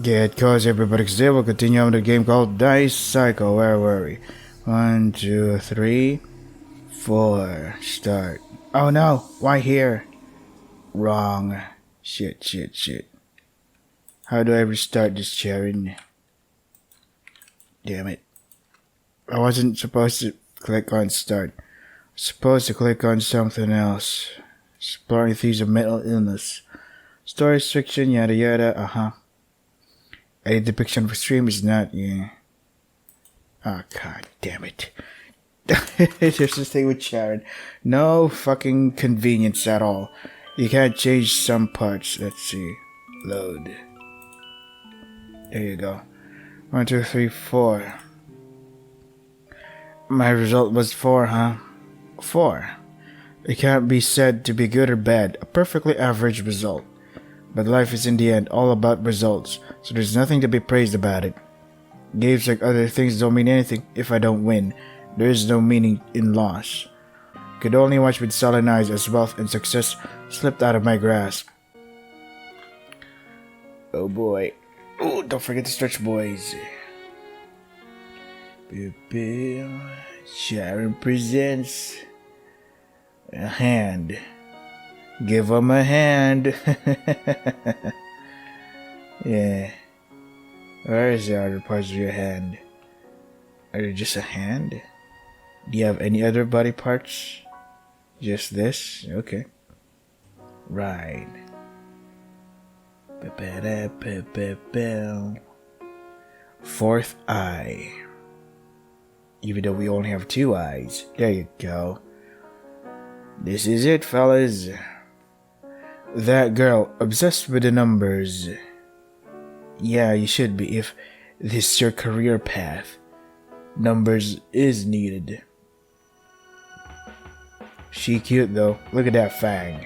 Get cozy, everybody, because today we'll continue on the game called Dice Cycle. Where were we? 1, 2, 3, 4. Start. Oh no! Why here? Wrong. Shit. How do I restart this, Sharon? Damn it. I wasn't supposed to click on start. I was supposed to click on something else. Exploring themes of mental illness. Story restriction, yada yada, Any depiction of extreme is not, yeah. Oh, god damn it. There's this thing with Sharon. No fucking convenience at all. You can't change some parts. Let's see. Load. There you go. 1, 2, 3, 4. My result was 4, huh? 4. It can't be said to be good or bad. A perfectly average result. But life is in the end all about results, so there's nothing to be praised about it. Games like other things don't mean anything if I don't win. There is no meaning in loss. Could only watch with sullen eyes as wealth and success slipped out of my grasp. Oh boy. Oh, don't forget to stretch, boys. Sharon presents a hand. Give him a hand. Yeah. Where is the other parts of your hand? Are you just a hand? Do you have any other body parts? Just this? Okay. Right. Fourth eye. Even though we only have 2 eyes. There you go. This is it, fellas. That girl, obsessed with the numbers. Yeah, you should be if this is your career path. Numbers is needed. She cute though. Look at that fang.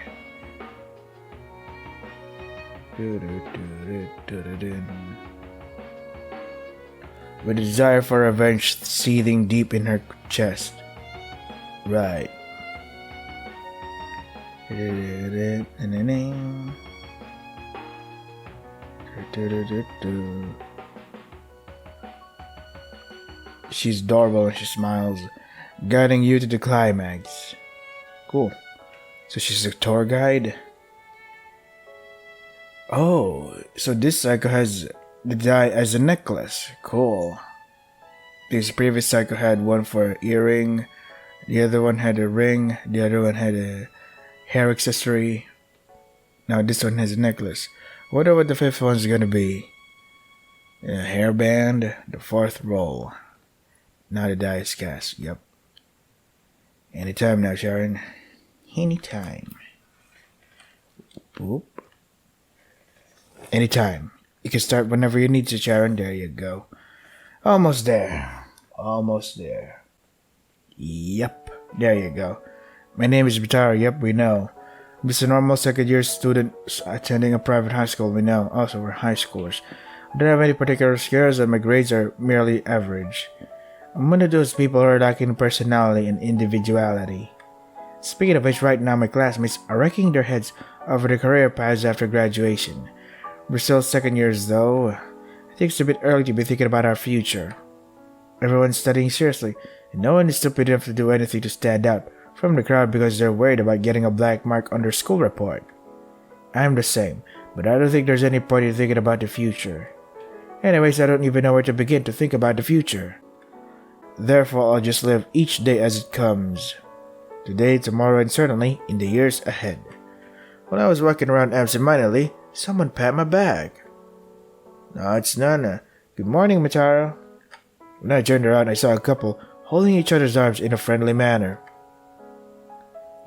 With a desire for revenge seething deep in her chest. Right. She's adorable and she smiles, guiding you to the climax. Cool. So she's a tour guide? Oh, so this cycle has the die as a necklace. Cool. This previous cycle had one for earring, the other one had a ring, the other one had a hair accessory. Now this one has a necklace. Wonder what the 5th one's gonna be. A hairband, the 4th roll. Now the die is cast. Yep. Anytime now, Sharon. Anytime. Boop. Anytime. You can start whenever you need to, Sharon. There you go. Almost there. Almost there. Yep. There you go. My name is Bitara. Yep, we know. I'm just a normal second-year student attending a private high school. We know. Also, we're high schoolers. I don't have any particular skills and my grades are merely average. I'm one of those people who are lacking personality and individuality. Speaking of which, right now my classmates are wrecking their heads over the career paths after graduation. We're still second years though. I think it's a bit early to be thinking about our future. Everyone's studying seriously, and no one is stupid enough to do anything to stand out from the crowd because they're worried about getting a black mark on their school report. I'm the same, but I don't think there's any point in thinking about the future. Anyways, I don't even know where to begin to think about the future. Therefore, I'll just live each day as it comes. Today, tomorrow, and certainly in the years ahead. When I was walking around absentmindedly, someone pat my back. No, it's Nana. Good morning, Mataro. When I turned around, I saw a couple holding each other's arms in a friendly manner.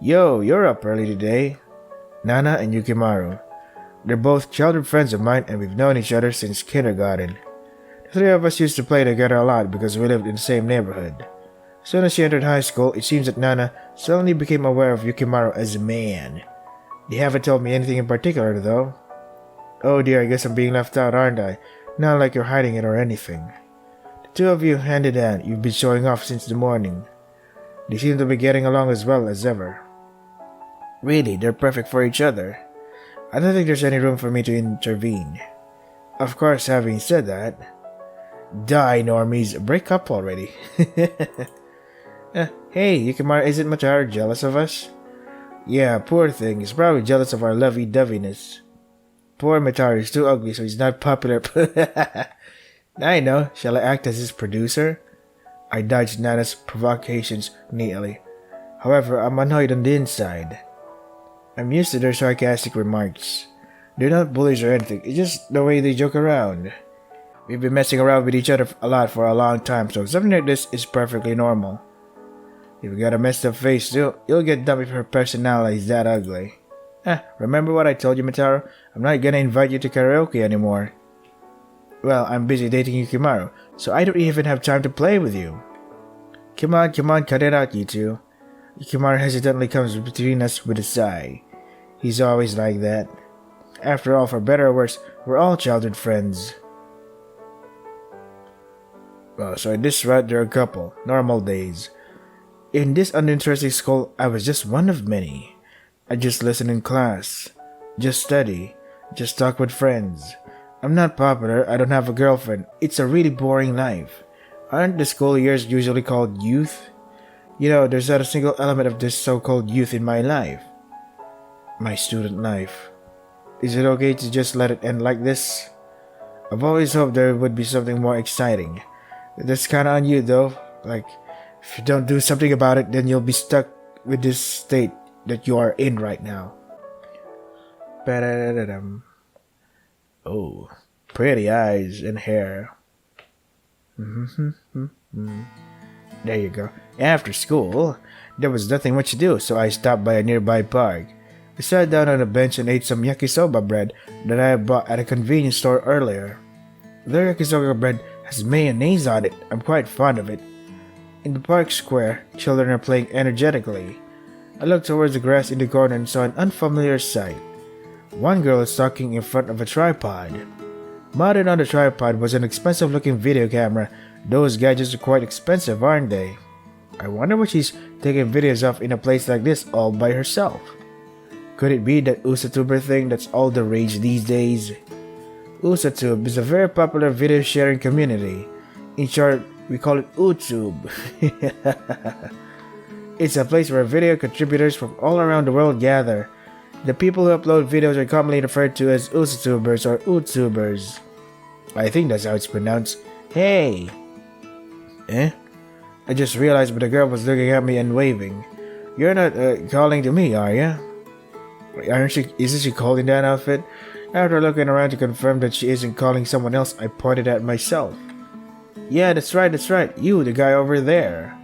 Yo, you're up early today. Nana and Yukimaru. They're both childhood friends of mine and we've known each other since kindergarten. The 3 of us used to play together a lot because we lived in the same neighborhood. As soon as she entered high school, it seems that Nana suddenly became aware of Yukimaru as a man. They haven't told me anything in particular though. Oh dear, I guess I'm being left out, aren't I? Not like you're hiding it or anything. The 2 of you hand-in-hand, you've been showing off since the morning. They seem to be getting along as well as ever. Really, they're perfect for each other. I don't think there's any room for me to intervene. Of course, having said that, die normies, break up already. Hey, Yukimura, isn't Matara jealous of us? Yeah, poor thing, he's probably jealous of our lovey-doveyness. Poor Matara is too ugly, so he's not popular. I know, shall I act as his producer? I dodged Nana's provocations neatly. However, I'm annoyed on the inside. I'm used to their sarcastic remarks. They're not bullies or anything, it's just the way they joke around. We've been messing around with each other a lot for a long time, so something like this is perfectly normal. If you got a messed up face, you'll get dumped if her personality is that ugly. Remember what I told you, Mitaro? I'm not gonna invite you to karaoke anymore. Well, I'm busy dating Yukimaru, so I don't even have time to play with you. Come on, cut it out, you two. Yukimaru hesitantly comes between us with a sigh. He's always like that. After all, for better or worse, we're all childhood friends. Well, so in this route, there are a couple. Normal days. In this uninteresting school, I was just one of many. I just listen in class. Just study. Just talk with friends. I'm not popular, I don't have a girlfriend. It's a really boring life. Aren't the school years usually called youth? You know, there's not a single element of this so-called youth in my life. My student life. Is it okay to just let it end like this? I've always hoped there would be something more exciting. That's kinda on you though. Like, if you don't do something about it, then you'll be stuck with this state that you are in right now. Oh, pretty eyes and hair. There you go. After school, there was nothing much to do, so I stopped by a nearby park. We sat down on a bench and ate some yakisoba bread that I had bought at a convenience store earlier. Their yakisoba bread has mayonnaise on it. I'm quite fond of it. In the park square, children are playing energetically. I looked towards the grass in the corner and saw an unfamiliar sight. One girl is talking in front of a tripod. Mounted on the tripod was an expensive-looking video camera. Those gadgets are quite expensive, aren't they? I wonder what she's taking videos of in a place like this all by herself. Could it be that Usatuber thing that's all the rage these days? Usatube is a very popular video sharing community. In short, we call it YouTube. It's a place where video contributors from all around the world gather. The people who upload videos are commonly referred to as Usatubers or Utubers. I think that's how it's pronounced. Hey! I just realized but the girl was looking at me and waving. You're not calling to me, are you? Isn't she called in that outfit? After looking around to confirm that she isn't calling someone else, I pointed at myself. Yeah, that's right. You, the guy over there.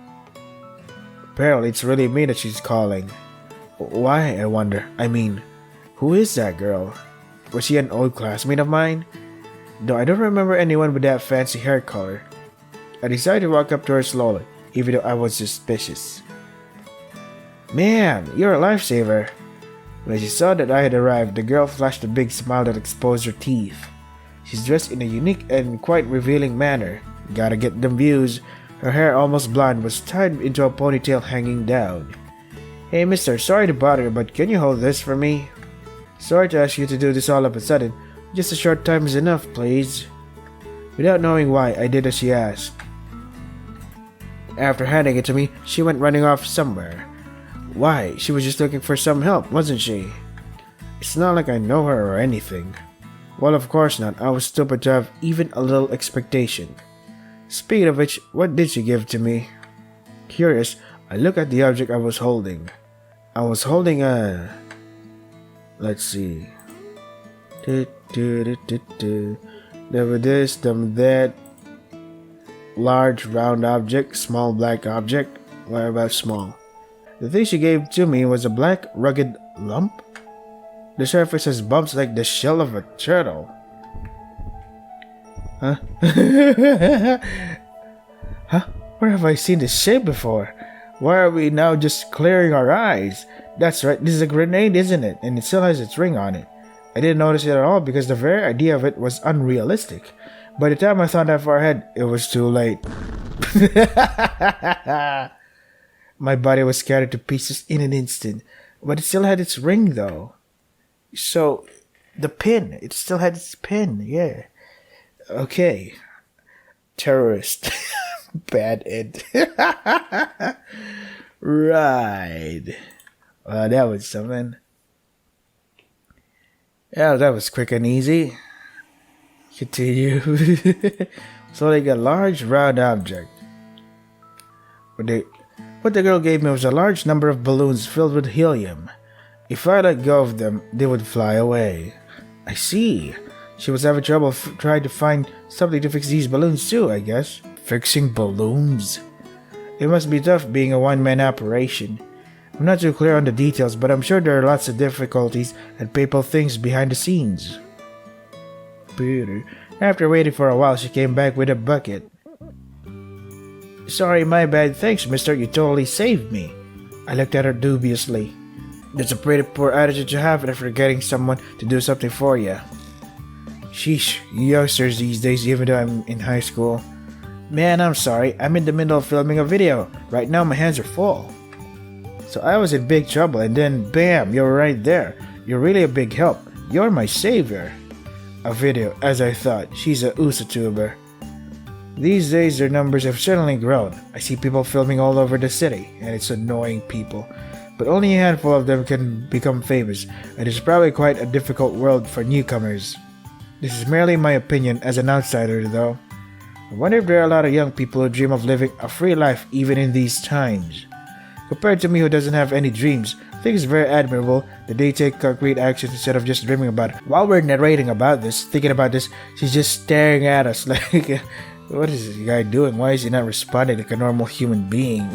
Apparently, it's really me that she's calling. Why, I wonder? I mean, who is that girl? Was she an old classmate of mine? Though I don't remember anyone with that fancy hair color. I decided to walk up to her slowly, even though I was suspicious. Man, you're a lifesaver. When she saw that I had arrived, the girl flashed a big smile that exposed her teeth. She's dressed in a unique and quite revealing manner. Gotta get them views. Her hair, almost blonde, was tied into a ponytail hanging down. Hey mister, sorry to bother you, but can you hold this for me? Sorry to ask you to do this all of a sudden. Just a short time is enough, please. Without knowing why, I did as she asked. After handing it to me, she went running off somewhere. Why? She was just looking for some help, wasn't she? It's not like I know her or anything. Well, of course not. I was stupid to have even a little expectation. Speaking of which, what did she give to me? Curious, I looked at the object I was holding. I was holding a... Let's see. Never this, them that. Large round object, small black object. Why about small? The thing she gave to me was a black, rugged lump. The surface has bumps like the shell of a turtle. Huh? Huh? Where have I seen this shape before? Why are we now just clearing our eyes? That's right, this is a grenade, isn't it? And it still has its ring on it. I didn't notice it at all because the very idea of it was unrealistic. By the time I thought that far ahead, it was too late. My body was scattered to pieces in an instant, but it still had its ring though. So, the pin, it still had its pin, yeah. Okay. Terrorist. Bad Ed. Right. That was something. Yeah, that was quick and easy. Continue. So they got a large round object. What the girl gave me was a large number of balloons filled with helium. If I let go of them, they would fly away. I see. She was having trouble trying to find something to fix these balloons too, I guess. Fixing balloons? It must be tough being a one-man operation. I'm not too clear on the details, but I'm sure there are lots of difficulties and painful things behind the scenes. After waiting for a while, she came back with a bucket. Sorry, my bad. Thanks, mister. You totally saved me. I looked at her dubiously. That's a pretty poor attitude to have after getting someone to do something for you. Sheesh, you youngsters these days, even though I'm in high school. Man, I'm sorry. I'm in the middle of filming a video. Right now, my hands are full. So I was in big trouble, and then bam, you're right there. You're really a big help. You're my savior. A video, as I thought. She's a Usatuber. These days, their numbers have certainly grown. I see people filming all over the city, and it's annoying people. But only a handful of them can become famous, and it's probably quite a difficult world for newcomers. This is merely my opinion as an outsider, though. I wonder if there are a lot of young people who dream of living a free life even in these times. Compared to me who doesn't have any dreams, I think it's very admirable that they take concrete action instead of just dreaming about it. While we're narrating about this, thinking about this, she's just staring at us like, what is this guy doing? Why is he not responding like a normal human being?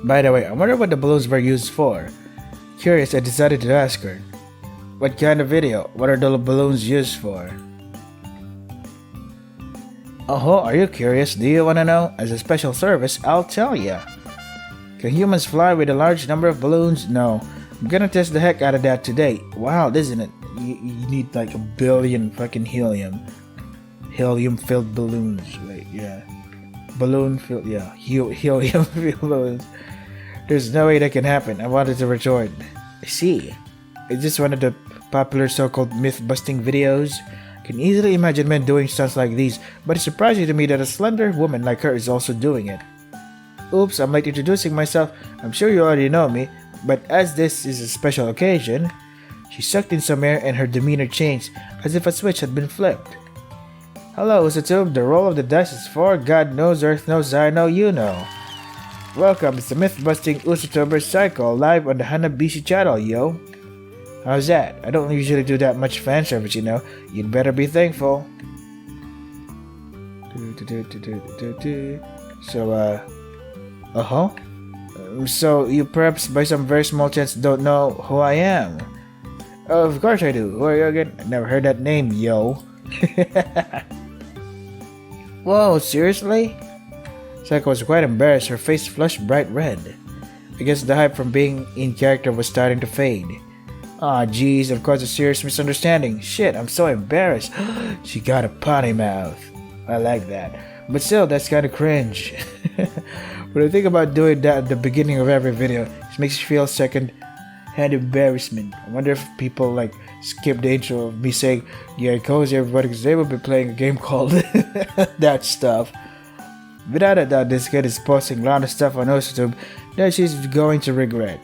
By the way, I wonder what the balloons were used for. Curious, I decided to ask her. What kind of video? What are the balloons used for? Oh, are you curious? Do you want to know? As a special service, I'll tell ya. Can humans fly with a large number of balloons? No. I'm gonna test the heck out of that today. Wild, isn't it? You need like a billion fucking helium. Helium-filled balloons. Wait, yeah. Balloon-filled, yeah. Helium-filled balloons. There's no way that can happen. I wanted to retort. I see. It's just one of the popular so-called myth-busting videos. I can easily imagine men doing stunts like these, but it's surprising to me that a slender woman like her is also doing it. Oops, I'm late introducing myself. I'm sure you already know me, but as this is a special occasion, she sucked in some air and her demeanor changed, as if a switch had been flipped. Hello, Usatuber. The roll of the dice is for God knows, Earth knows, I know, you know. Welcome, it's the myth-busting Usatuber cycle live on the Hanabishi channel, yo. How's that? I don't usually do that much fan service, you know. You'd better be thankful. So you perhaps by some very small chance don't know who I am? Of course I do. Who are you again? I never heard that name, yo. Whoa, seriously? Psycho was quite embarrassed. Her face flushed bright red. I guess the hype from being in character was starting to fade. Aw, jeez, of course a serious misunderstanding. Shit, I'm so embarrassed. She got a potty mouth. I like that. But still, that's kinda cringe. When I think about doing that at the beginning of every video, it makes me feel second-hand embarrassment. I wonder if people like skip the intro of me saying, yeah, cozy everybody, because they will be playing a game called that stuff. Without a doubt, this kid is posting a lot of stuff on Usatuber that she's going to regret.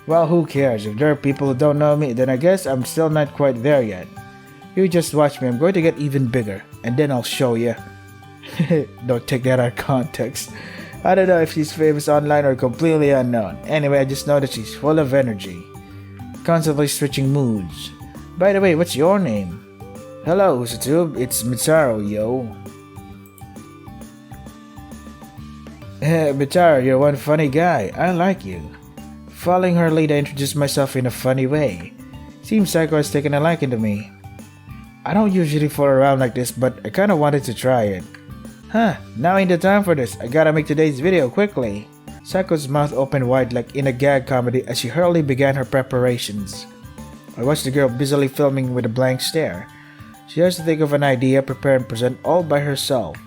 Well, who cares? If there are people who don't know me, then I guess I'm still not quite there yet. You just watch me, I'm going to get even bigger, and then I'll show you. Don't take that out of context. I don't know if she's famous online or completely unknown. Anyway, I just know that she's full of energy. Constantly switching moods. By the way, what's your name? Hello, Usatuber, it's Mitaro, yo. Mitaro, you're one funny guy. I like you. Following her lead, I introduced myself in a funny way. Seems Psycho has taken a liking to me. I don't usually fool around like this, but I kinda wanted to try it. Huh, now ain't the time for this. I gotta make today's video quickly. Psycho's mouth opened wide like in a gag comedy as she hurriedly began her preparations. I watched the girl busily filming with a blank stare. She has to think of an idea, prepare and present all by herself.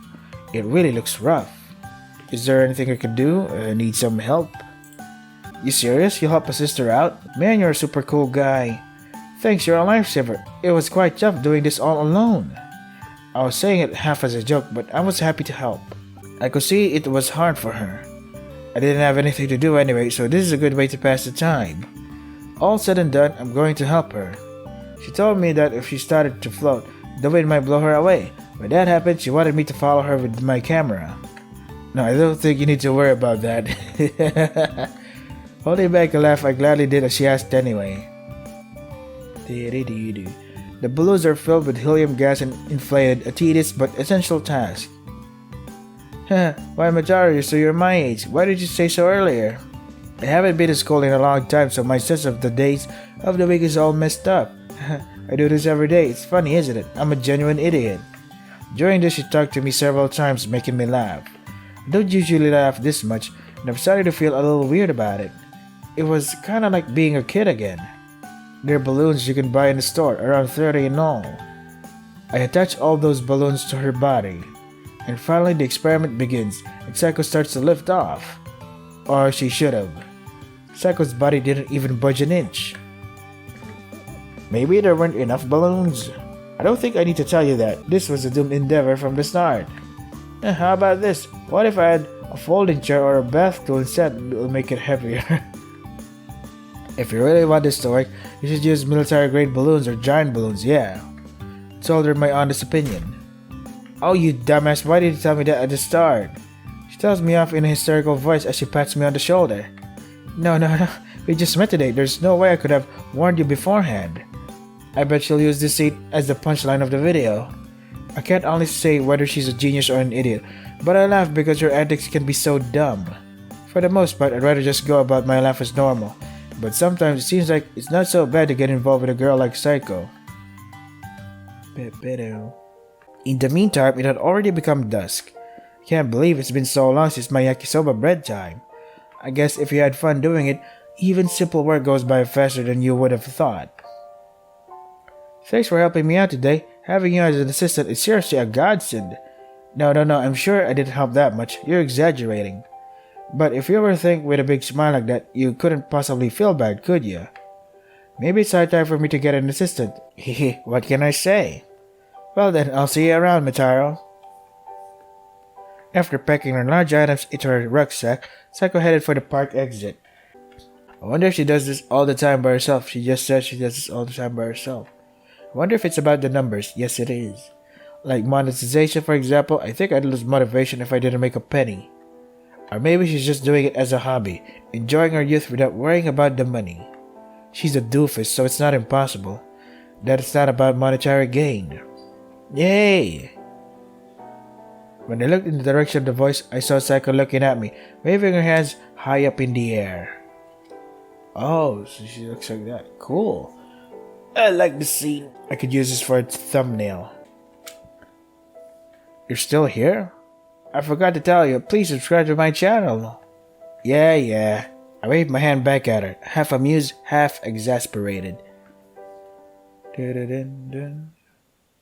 It really looks rough. Is there anything I can do? Need some help? You serious? You'll help a sister out? Man, you're a super cool guy. Thanks, you're a lifesaver. It was quite tough doing this all alone. I was saying it half as a joke, but I was happy to help. I could see it was hard for her. I didn't have anything to do anyway, so this is a good way to pass the time. All said and done, I'm going to help her. She told me that if she started to float, the wind might blow her away. When that happened, she wanted me to follow her with my camera. No, I don't think you need to worry about that. Holding back a laugh, I gladly did as she asked anyway. The balloons are filled with helium gas and inflated, a tedious but essential task. Why, Majari, so you're my age. Why did you say so earlier? I haven't been to school in a long time, so my sense of the days of the week is all messed up. I do this every day. It's funny, isn't it? I'm a genuine idiot. During this, she talked to me several times, making me laugh. I don't usually laugh this much, and I'm starting to feel a little weird about it. It was kinda like being a kid again. They're balloons you can buy in the store, around 30 in all. I attach all those balloons to her body. And finally the experiment begins, and Psycho starts to lift off. Or she should have. Psycho's body didn't even budge an inch. Maybe there weren't enough balloons. I don't think I need to tell you that. This was a doomed endeavor from the start. How about this? What if I had a folding chair or a bath tool instead? It'll make it heavier. If you really want this to work, you should use military-grade balloons or giant balloons, yeah. Told her my honest opinion. Oh, you dumbass, why did you tell me that at the start? She tells me off in a hysterical voice as she pats me on the shoulder. No, we just met today. There's no way I could have warned you beforehand. I bet she'll use this scene as the punchline of the video. I can't honestly say whether she's a genius or an idiot, but I laugh because her antics can be so dumb. For the most part, I'd rather just go about my life as normal, but sometimes it seems like it's not so bad to get involved with a girl like Psycho. In the meantime, it had already become dusk. I can't believe it's been so long since my yakisoba bread time. I guess if you had fun doing it, even simple work goes by faster than you would have thought. Thanks for helping me out today. Having you as an assistant is seriously a godsend. No, I'm sure I didn't help that much. You're exaggerating. But if you ever think with a big smile like that, you couldn't possibly feel bad, could you? Maybe it's high time for me to get an assistant. Hehe, what can I say? Well then, I'll see you around, Mitaro. After packing her large items into her rucksack, Psycho headed for the park exit. I wonder if she does this all the time by herself. She just said she does this all the time by herself. I wonder if it's about the numbers. Yes, it is. Like monetization, for example. I think I'd lose motivation if I didn't make a penny. Or maybe she's just doing it as a hobby, enjoying her youth without worrying about the money. She's a doofus, so it's not impossible that it's not about monetary gain. Yay! When I looked in the direction of the voice, I saw Psycho looking at me, waving her hands high up in the air. Oh, so she looks like that. Cool. I like the scene. I could use this for a thumbnail. You're still here? I forgot to tell you, please subscribe to my channel. Yeah. I waved my hand back at her, half amused, half exasperated.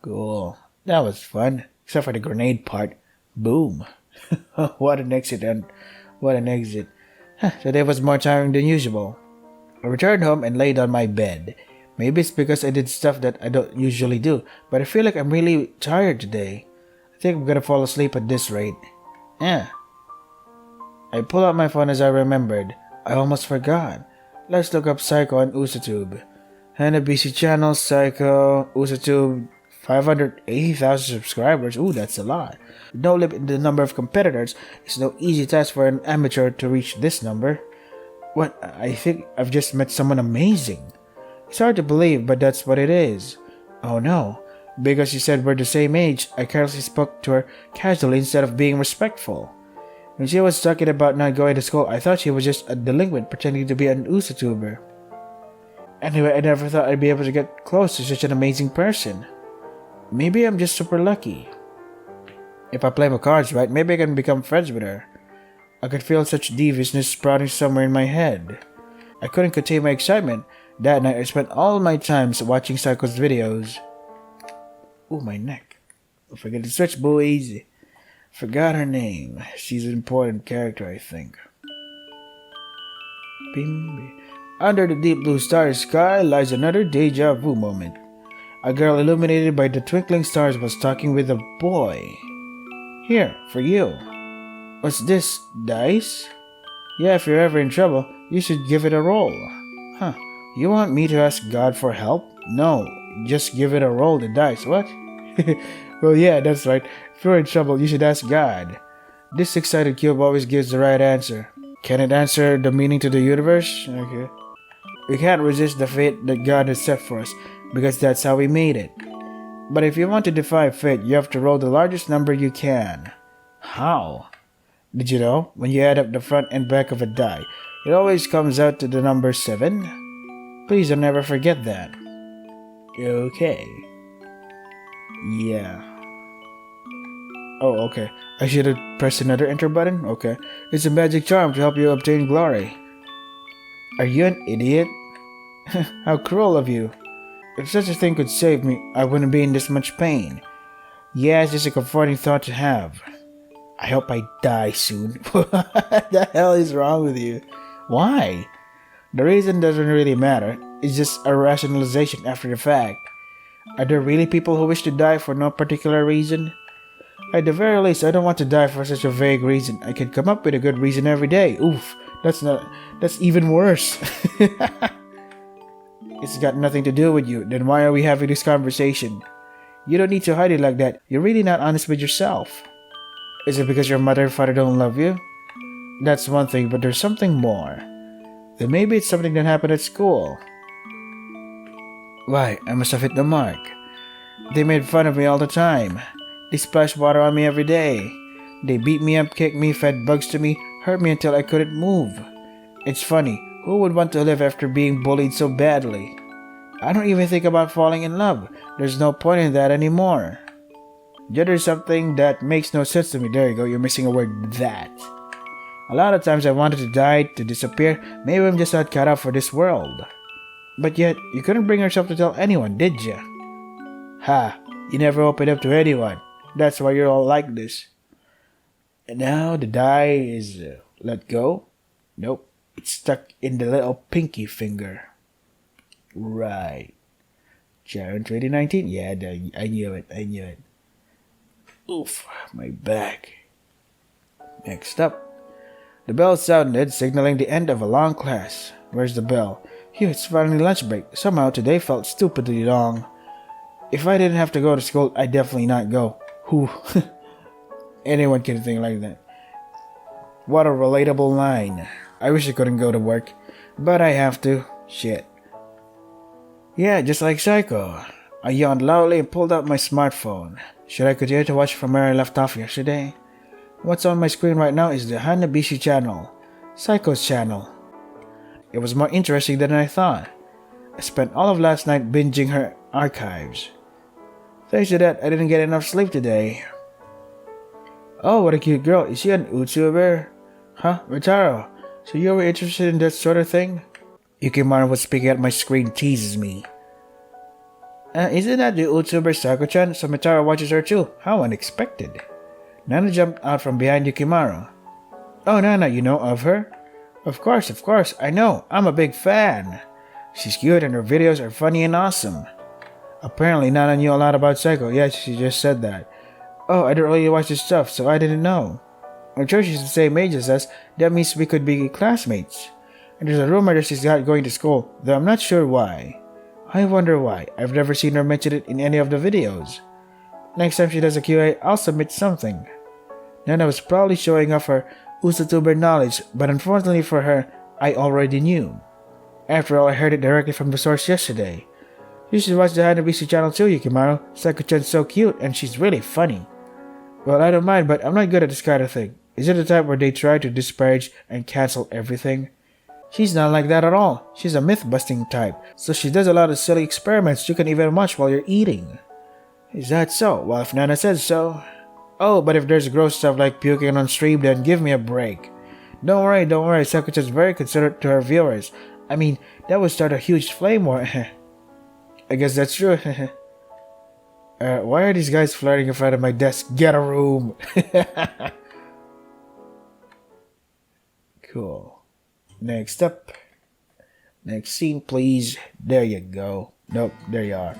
Cool. That was fun. Except for the grenade part. Boom. What an exit. Today was more tiring than usual. I returned home and laid on my bed. Maybe it's because I did stuff that I don't usually do, but I feel like I'm really tired today. I think I'm gonna fall asleep at this rate. I pulled out my phone as I remembered. I almost forgot. Let's look up Psycho on Usatube. Hanabishi channel, Psycho, Usatube, 580,000 subscribers. Ooh, that's a lot. With no limit in the number of competitors, it's no easy task for an amateur to reach this number. What? I think I've just met someone amazing. It's hard to believe, but that's what it is. Oh no. Because she said we're the same age, I carelessly spoke to her casually instead of being respectful. When she was talking about not going to school, I thought she was just a delinquent pretending to be an Usatuber. Anyway, I never thought I'd be able to get close to such an amazing person. Maybe I'm just super lucky. If I play my cards right, maybe I can become friends with her. I could feel such deviousness sprouting somewhere in my head. I couldn't contain my excitement. That night, I spent all my time watching Psycho's videos. Ooh, my neck. Don't forget to switch, boys. Forgot her name. She's an important character, I think. Bing. Under the deep blue starry sky lies another deja vu moment. A girl illuminated by the twinkling stars was talking with a boy. Here, for you. What's this, dice? Yeah, if you're ever in trouble, you should give it a roll. Huh, you want me to ask God for help? No, just give it a roll, the dice. What? Well, yeah, that's right. If you're in trouble, you should ask God. This six-sided cube always gives the right answer. Can it answer the meaning to the universe? Okay. We can't resist the fate that God has set for us, because that's how we made it. But if you want to defy fate, you have to roll the largest number you can. How? Did you know, when you add up the front and back of a die, it always comes out to the number 7? Please don't ever forget that. Okay. Yeah. Oh, okay. I should have pressed another enter button? Okay. It's a magic charm to help you obtain glory. Are you an idiot? How cruel of you. If such a thing could save me, I wouldn't be in this much pain. Yeah, it's just a comforting thought to have. I hope I die soon. What the hell is wrong with you? Why? The reason doesn't really matter. It's just a rationalization after the fact. Are there really people who wish to die for no particular reason? At the very least, I don't want to die for such a vague reason. I can come up with a good reason every day. Oof, that's even worse. It's got nothing to do with you. Then why are we having this conversation? You don't need to hide it like that. You're really not honest with yourself. Is it because your mother and father don't love you? That's one thing, but there's something more. Then maybe it's something that happened at school. Why, I must have hit the mark. They made fun of me all the time. They splashed water on me every day. They beat me up, kicked me, fed bugs to me, hurt me until I couldn't move. It's funny, who would want to live after being bullied so badly? I don't even think about falling in love. There's no point in that anymore. Yet there's something that makes no sense to me. There you go, you're missing a word, that. A lot of times I wanted to die, to disappear. Maybe I'm just not cut out for this world. But yet, you couldn't bring yourself to tell anyone, did you? Ha, you never opened up to anyone. That's why you're all like this. And now the die is let go. Nope, it's stuck in the little pinky finger. Right. Sharon 2019? Yeah, I knew it. Oof, my back. Next up. The bell sounded, signaling the end of a long class. Where's the bell? Phew, it's finally lunch break. Somehow today felt stupidly long. If I didn't have to go to school, I'd definitely not go. Who? Anyone can think like that. What a relatable line. I wish I couldn't go to work, but I have to. Shit. Yeah, just like Psycho. I yawned loudly and pulled out my smartphone. Should I continue to watch from where I left off yesterday? What's on my screen right now is the Hanabishi channel, Psycho's channel. It was more interesting than I thought. I spent all of last night binging her archives. Thanks to that, I didn't get enough sleep today. Oh, what a cute girl. Is she an Usatuber? Huh, Ritaro? So you were interested in that sort of thing? Yukimaro was speaking at my screen teases me. Isn't that the Usatuber Sako-chan? So Mitaro watches her too. How unexpected. Nana jumped out from behind Yukimaro. Oh, Nana, you know of her? Of course, I know. I'm a big fan. She's cute and her videos are funny and awesome. Apparently, Nana knew a lot about Psycho. Yeah, she just said that. Oh, I don't really watch this stuff, so I didn't know. I'm sure she's the same age as us. That means we could be classmates. And there's a rumor that she's not going to school, though I'm not sure why. I wonder why. I've never seen her mention it in any of the videos. Next time she does a QA, I'll submit something. Nana was probably showing off her Usatuber knowledge, but unfortunately for her, I already knew. After all, I heard it directly from the source yesterday. You should watch the Hanabishi channel too, Yukimaro. Sako-chan's so cute, and she's really funny. Well, I don't mind, but I'm not good at this kind of thing. Is it the type where they try to disparage and cancel everything? She's not like that at all. She's a myth-busting type, so she does a lot of silly experiments you can even watch while you're eating. Is that so? Well, if Nana says so. Oh, but if there's gross stuff like puking on stream, then give me a break. Don't worry, Sako-chan's very considerate to her viewers. I mean, that would start a huge flame war. I guess that's true. Why are these guys flirting in front of my desk? Get a room! Cool. Next up. Next scene, please. There you go. Nope, there you are.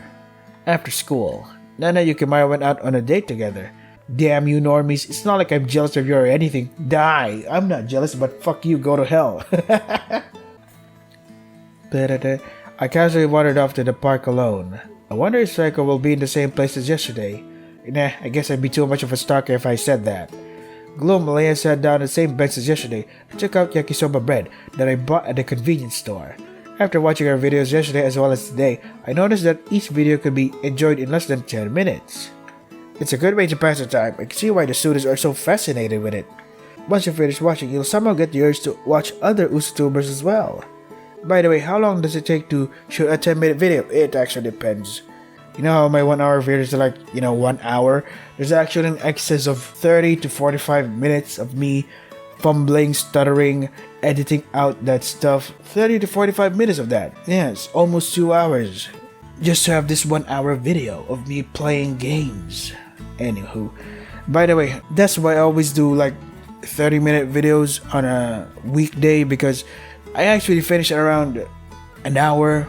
After school, Nana Yukimura went out on a date together. Damn you normies, it's not like I'm jealous of you or anything. Die! I'm not jealous, but fuck you, go to hell. I casually wandered off to the park alone. I wonder if Psycho will be in the same place as yesterday. Nah, I guess I'd be too much of a stalker if I said that. Gloomily, I sat down on the same bench as yesterday and took out yakisoba bread that I bought at the convenience store. After watching our videos yesterday as well as today, I noticed that each video could be enjoyed in less than 10 minutes. It's a good way to pass the time. I can see why the students are so fascinated with it. Once you finish watching, you'll somehow get the urge to watch other Usatubers as well. By the way, how long does it take to shoot a 10-minute video? It actually depends. You know how my 1 hour videos are like, 1 hour? There's actually an excess of 30 to 45 minutes of me fumbling, stuttering, editing out that stuff. 30 to 45 minutes of that. Yes, almost 2 hours. Just to have this 1 hour video of me playing games. Anywho. By the way, that's why I always do like 30-minute videos on a weekday, because I actually finish at around an hour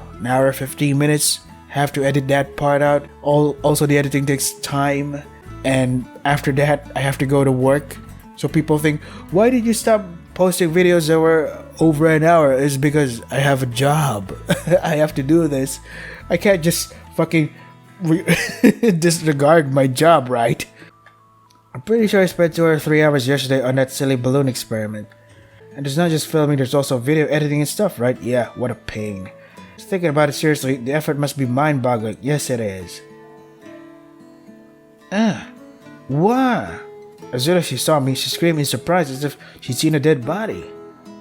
15 minutes. Have to edit that part out. Also, the editing takes time, and after that, I have to go to work. So people think, why did you stop posting videos that were over an hour? It's because I have a job. I have to do this. I can't just fucking disregard my job, right? I'm pretty sure I spent 2 or 3 hours yesterday on that silly balloon experiment. And there's not just filming, there's also video editing and stuff, right? Yeah, what a pain. Just thinking about it seriously, the effort must be mind-boggling. Yes, it is. What? As soon as she saw me, she screamed in surprise as if she'd seen a dead body.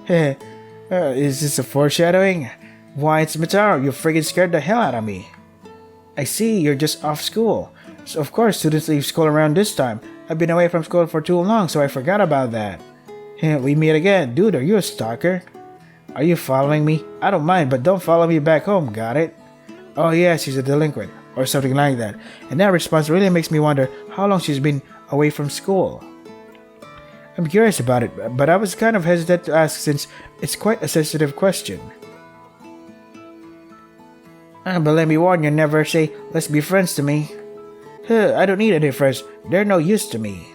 Is this a foreshadowing? Why, it's Mitaro, you friggin' scared the hell out of me. I see, you're just off school. So of course students leave school around this time. I've been away from school for too long, so I forgot about that. We meet again. Dude, are you a stalker? Are you following me? I don't mind, but don't follow me back home, got it? Oh yeah, she's a delinquent, or something like that. And that response really makes me wonder how long she's been away from school. I'm curious about it, but I was kind of hesitant to ask since it's quite a sensitive question. But let me warn you, never say, let's be friends to me. I don't need any friends, they're no use to me.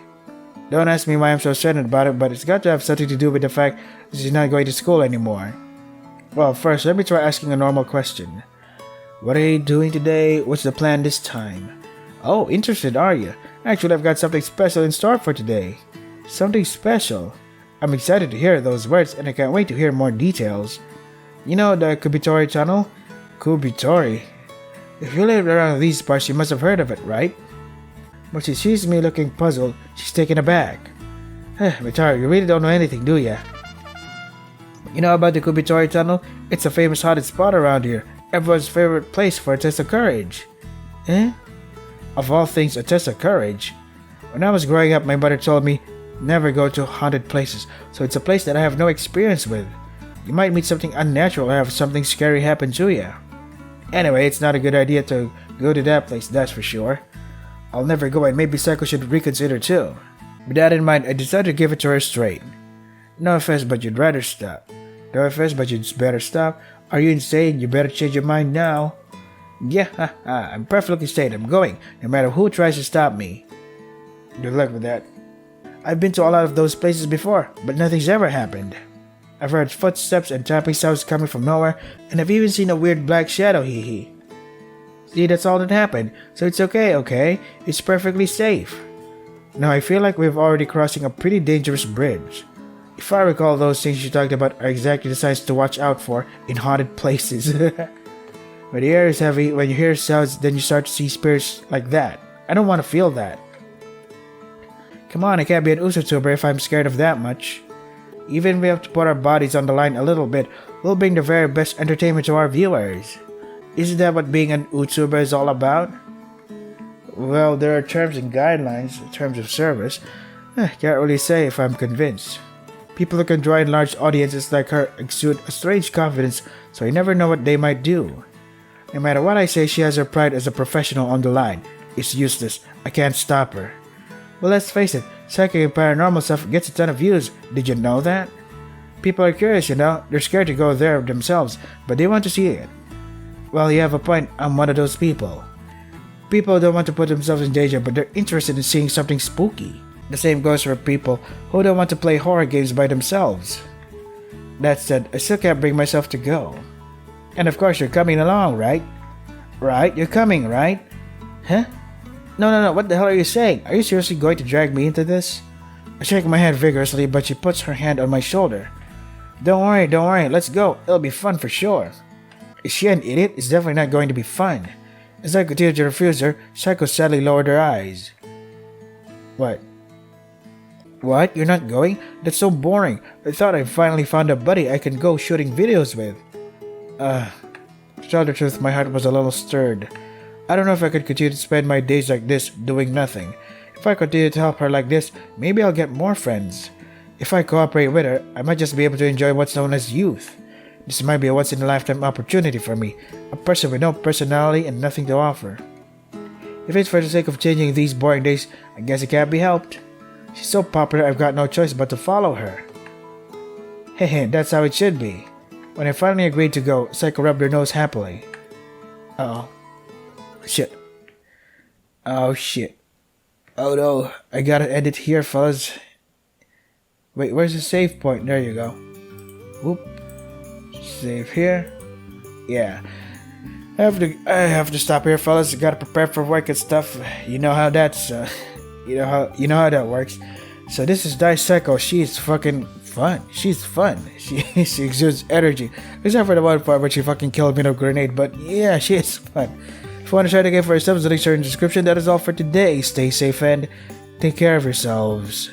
Don't ask me why I'm so certain about it, but it's got to have something to do with the fact that she's not going to school anymore. Well, first, let me try asking a normal question. What are you doing today? What's the plan this time? Oh, interested, are you? Actually, I've got something special in store for today. Something special? I'm excited to hear those words, and I can't wait to hear more details. You know the Kubitori tunnel? Kubitori? If you live around these parts, you must have heard of it, right? When she sees me looking puzzled, she's taken aback. Mitaro, you really don't know anything, do ya? You know about the Kubitori tunnel? It's a famous haunted spot around here. Everyone's favorite place for a test of courage. Of all things, a test of courage? When I was growing up, my mother told me, never go to haunted places, so it's a place that I have no experience with. You might meet something unnatural or have something scary happen to you. Anyway, it's not a good idea to go to that place, that's for sure. I'll never go, and maybe Psycho should reconsider too. With that in mind, I decided to give it to her straight. No offense, but you'd rather stop. No offense, but you'd better stop. Are you insane? You better change your mind now. Yeah, I'm perfectly sane. I'm going, no matter who tries to stop me. Good luck with that. I've been to a lot of those places before, but nothing's ever happened. I've heard footsteps and tapping sounds coming from nowhere, and I've even seen a weird black shadow, hee. See, that's all that happened, so it's okay? It's perfectly safe. Now I feel like we're already crossing a pretty dangerous bridge. If I recall, those things you talked about are exactly the signs to watch out for in haunted places. When the air is heavy, when you hear sounds, then you start to see spirits like that. I don't want to feel that. Come on, I can't be an Usatuber if I'm scared of that much. Even if we have to put our bodies on the line a little bit, we'll bring the very best entertainment to our viewers. Isn't that what being an YouTuber is all about? Well, there are terms and guidelines, terms of service. Can't really say if I'm convinced. People who can draw in large audiences like her exude a strange confidence, so you never know what they might do. No matter what I say, she has her pride as a professional on the line. It's useless. I can't stop her. Well, let's face it, psychic and paranormal stuff gets a ton of views. Did you know that? People are curious, you know. They're scared to go there themselves, but they want to see it. Well, you have a point. I'm one of those people. People don't want to put themselves in danger, but they're interested in seeing something spooky. The same goes for people who don't want to play horror games by themselves. That said, I still can't bring myself to go. And of course, you're coming along, right? Right? You're coming, right? Huh? No, what the hell are you saying? Are you seriously going to drag me into this? I shake my head vigorously, but she puts her hand on my shoulder. Don't worry, let's go. It'll be fun for sure. Is she an idiot? It's definitely not going to be fun. As I continued to refuse her, Psycho sadly lowered her eyes. What? What? You're not going? That's so boring. I thought I finally found a buddy I can go shooting videos with. To tell the truth, my heart was a little stirred. I don't know if I could continue to spend my days like this, doing nothing. If I continue to help her like this, maybe I'll get more friends. If I cooperate with her, I might just be able to enjoy what's known as youth. This might be a once-in-a-lifetime opportunity for me, a person with no personality and nothing to offer. If it's for the sake of changing these boring days, I guess it can't be helped. She's so popular, I've got no choice but to follow her. Hehe, that's how it should be. When I finally agreed to go, Psycho rubbed her nose happily. Uh-oh. Shit. Oh shit. Oh no, I gotta end it here, fellas. Wait, where's the save point? There you go. Whoop. Save here. Yeah. I have to stop here, fellas. I gotta prepare for work and stuff. You know how that's you know how that works. So this is Psycho. She's fucking fun. She's fun. She exudes energy. Except for the one part where she fucking killed me with a grenade, but yeah, she is fun. If you want to try it again for yourselves, the links are in the description. That is all for today. Stay safe and take care of yourselves.